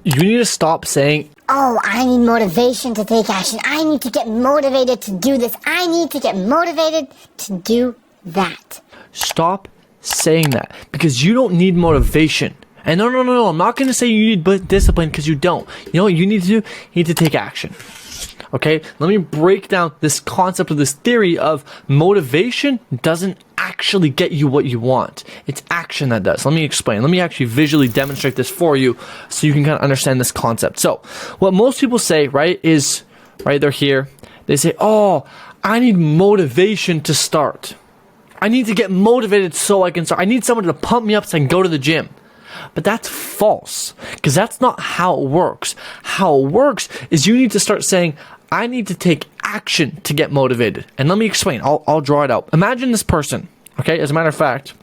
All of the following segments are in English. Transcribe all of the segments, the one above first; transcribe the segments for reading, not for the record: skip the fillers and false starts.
You need to stop saying, oh, I need motivation to take action. I need to get motivated to do this. I need to get motivated to do that. Stop saying that, because you don't need motivation. And no, I'm not going to say you need discipline, because you don't. You know what you need to do? You need to take action. Okay, let me break down this concept of this theory of motivation doesn't actually get you what you want. It's action that does. Let me explain. Let me actually visually demonstrate this for you so you can kind of understand this concept. So what most people say, right, is, right, they're here. They say, oh, I need motivation to start. I need to get motivated so I can start. I need someone to pump me up so I can go to the gym. But that's false, because that's not how it works. How it works is you need to start saying, I need to take action to get motivated. And let me explain. I'll draw it out. Imagine this person, okay? As a matter of fact,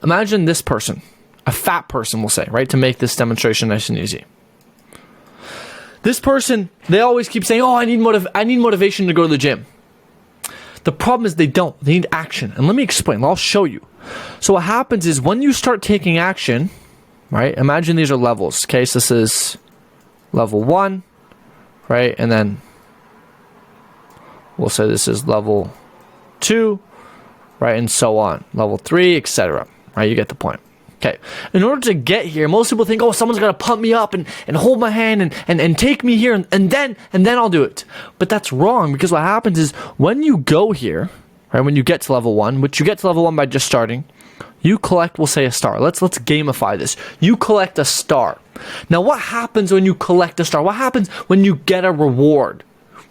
imagine this person, a fat person, we'll say, right? To make this demonstration nice and easy. This person, they always keep saying, oh, I need motivation to go to the gym. The problem is they don't. They need action. And let me explain. I'll show you. So what happens is when you start taking action, right? Imagine these are levels. Okay, so this is level 1, right? And then we'll say this is level 2, right? And so on. Level 3, etc. Right? You get the point. Okay. In order to get here, most people think, oh, someone's got to pump me up and hold my hand and take me here and then I'll do it. But that's wrong, because what happens is when you go here, right, when you get to level 1, which you get to level 1 by just starting, you collect, we'll say, a star. Let's gamify this. You collect a star. Now, what happens when you collect a star? What happens when you get a reward?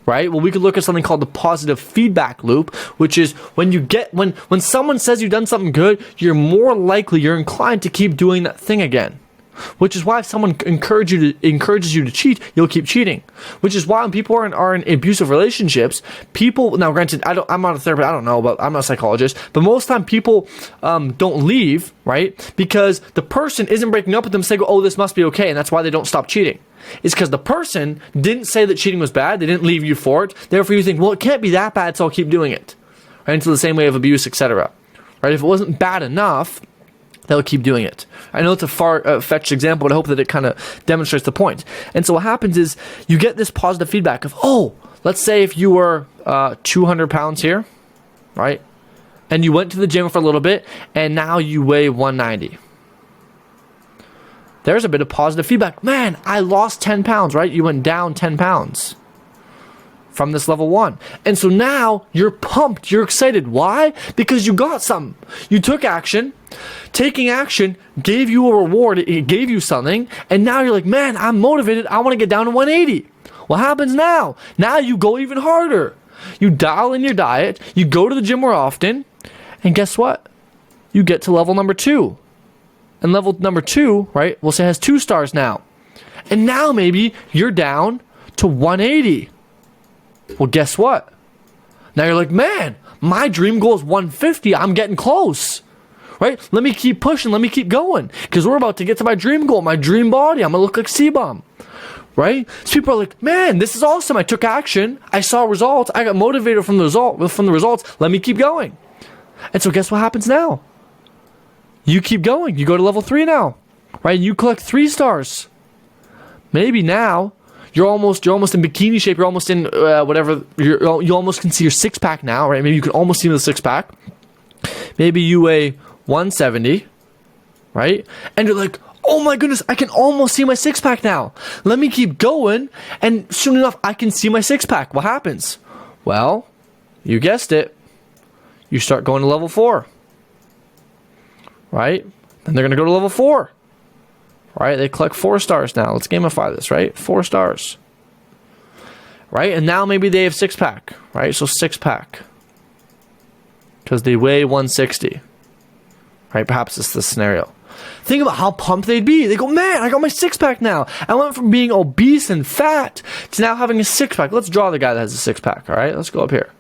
Right? Well, we could look at something called the positive feedback loop, which is when you get, when someone says you've done something good, you're more likely, you're inclined to keep doing that thing again. Which is why if someone encourages you to cheat, you'll keep cheating. Which is why when people are in abusive relationships, people, now granted, I'm not a therapist, I don't know, but I'm not a psychologist, but most of the time people don't leave, right? Because the person isn't breaking up with them, say, oh, this must be okay, and that's why they don't stop cheating. It's because the person didn't say that cheating was bad, they didn't leave you for it, therefore you think, well, it can't be that bad, so I'll keep doing it. Right? Into the same way of abuse, etc. Right? If it wasn't bad enough, they'll keep doing it. I know it's a far-fetched example, but I hope that it kind of demonstrates the point. And so what happens is you get this positive feedback of, oh, let's say if you were 200 pounds here, right? And you went to the gym for a little bit, and now you weigh 190. There's a bit of positive feedback. Man, I lost 10 pounds, right? You went down 10 pounds from this level 1. And so now you're pumped, you're excited. Why? Because you got something. You took action. Taking action gave you a reward, it gave you something, and now you're like, man, I'm motivated, I want to get down to 180. What happens now? Now you go even harder. You dial in your diet, you go to the gym more often, and guess what? You get to level number 2. And level number 2, right, we'll say has 2 stars now. And now maybe you're down to 180. Well, guess what? Now you're like, man, my dream goal is 150. I'm getting close. Right? Let me keep pushing. Let me keep going. Because we're about to get to my dream goal, my dream body. I'm going to look like C-Bomb. Right? So people are like, man, this is awesome. I took action. I saw results. I got motivated from the results. Let me keep going. And so guess what happens now? You keep going. You go to level 3 now. Right? You collect 3 stars. Maybe now you're almost in bikini shape. You're almost in whatever. You almost can see your 6-pack now, right? Maybe you can almost see the 6-pack. Maybe you weigh 170, right? And you're like, oh my goodness, I can almost see my 6-pack now. Let me keep going, and soon enough, I can see my 6-pack. What happens? Well, you guessed it. You start going to level 4, right? Then they're going to go to level 4, right? They collect 4 stars now. Let's gamify this, right? 4 stars, right? And now maybe they have 6-pack, right? So 6-pack, because they weigh 160, right? Perhaps it's this scenario. Think about how pumped they'd be. They go, man, I got my 6-pack now. I went from being obese and fat to now having a 6-pack. Let's draw the guy that has a 6-pack, all right? Let's go up here.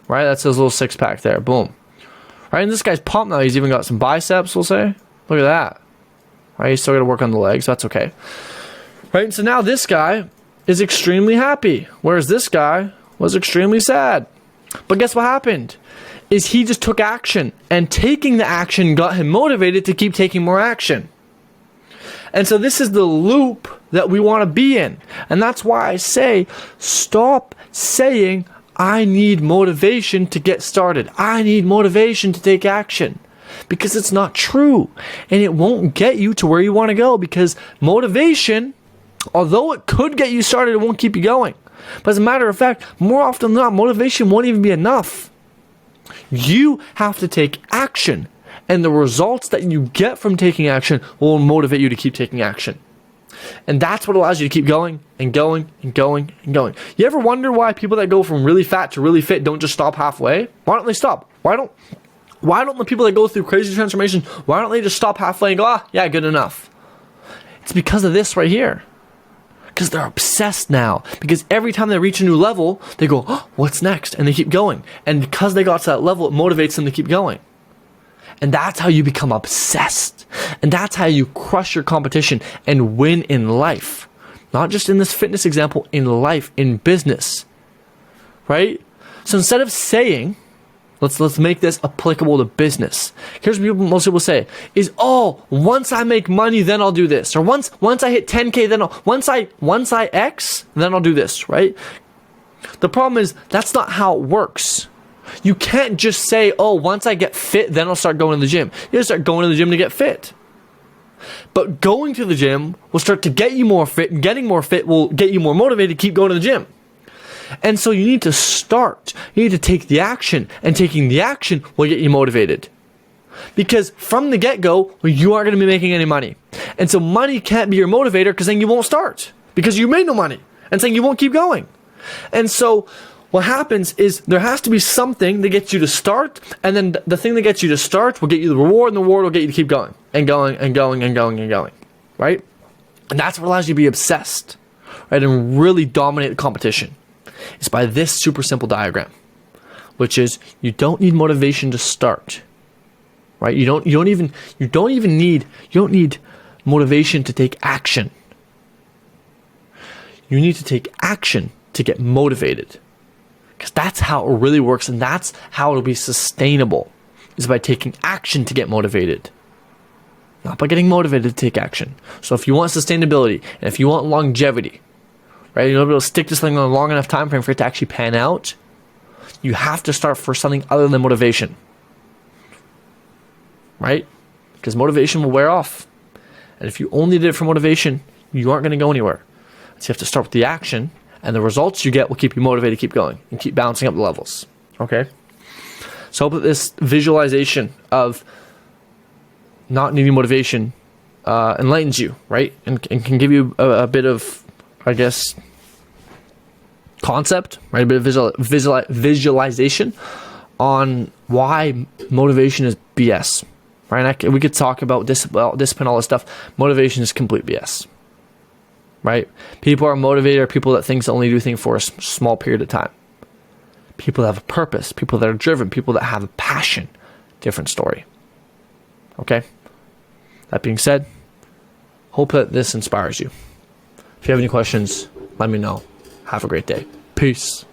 Right, that's his little 6-pack there. Boom. Right, and this guy's pumped now. He's even got some biceps, we'll say. Look at that. Right, he's still got to work on the legs. That's okay. Right, and so now this guy is extremely happy, whereas this guy was extremely sad. But guess what happened? is he just took action, and taking the action got him motivated to keep taking more action. And so this is the loop that we want to be in. And that's why I say, stop saying, I need motivation to get started. I need motivation to take action. Because it's not true. And it won't get you to where you want to go. Because motivation, although it could get you started, it won't keep you going. But as a matter of fact, more often than not, motivation won't even be enough. You have to take action. And the results that you get from taking action will motivate you to keep taking action. And that's what allows you to keep going and going and going and going. You ever wonder why people that go from really fat to really fit don't just stop halfway? Why don't they stop? Why don't the people that go through crazy transformation, why don't they just stop halfway and go, yeah, good enough? It's because of this right here. Because they're obsessed now. Because every time they reach a new level, they go, what's next? And they keep going. And because they got to that level, it motivates them to keep going. And that's how you become obsessed. And that's how you crush your competition and win in life. Not just in this fitness example, in life, in business. Right? So instead of saying, let's make this applicable to business. Here's what most people say is, once I make money, then I'll do this. Or once I hit 10K, then once I X, then I'll do this, right? The problem is that's not how it works. You can't just say, once I get fit, then I'll start going to the gym. You gotta start going to the gym to get fit. But going to the gym will start to get you more fit, and getting more fit will get you more motivated to keep going to the gym. And so you need to start. You need to take the action, and taking the action will get you motivated. Because from the get-go, you aren't going to be making any money. And so money can't be your motivator, because then you won't start. Because you made no money. And saying you won't keep going. And so what happens is there has to be something that gets you to start, and then the thing that gets you to start will get you the reward, and the reward will get you to keep going, and going, and going, and going, and going, right? And that's what allows you to be obsessed, right, and really dominate the competition. It's by this super simple diagram, which is you don't need motivation to start, right? You don't need motivation to take action. You need to take action to get motivated. Because that's how it really works, and that's how it'll be sustainable, is by taking action to get motivated. Not by getting motivated to take action. So if you want sustainability, and if you want longevity, right, you'll be able to stick this thing on a long enough time frame for it to actually pan out, you have to start for something other than motivation. Right? Because motivation will wear off. And if you only did it for motivation, you aren't going to go anywhere. So you have to start with the action, and the results you get will keep you motivated to keep going and keep bouncing up the levels. Okay? So I hope that this visualization of not needing motivation enlightens you, right? And can give you a bit of, I guess, concept, right? A bit of visualization on why motivation is BS, right? We could talk about discipline, all this stuff. Motivation is complete BS. Right? People are motivated are people that things only do things for a small period of time. People that have a purpose, people that are driven, people that have a passion. Different story. Okay? That being said, hope that this inspires you. If you have any questions, let me know. Have a great day. Peace.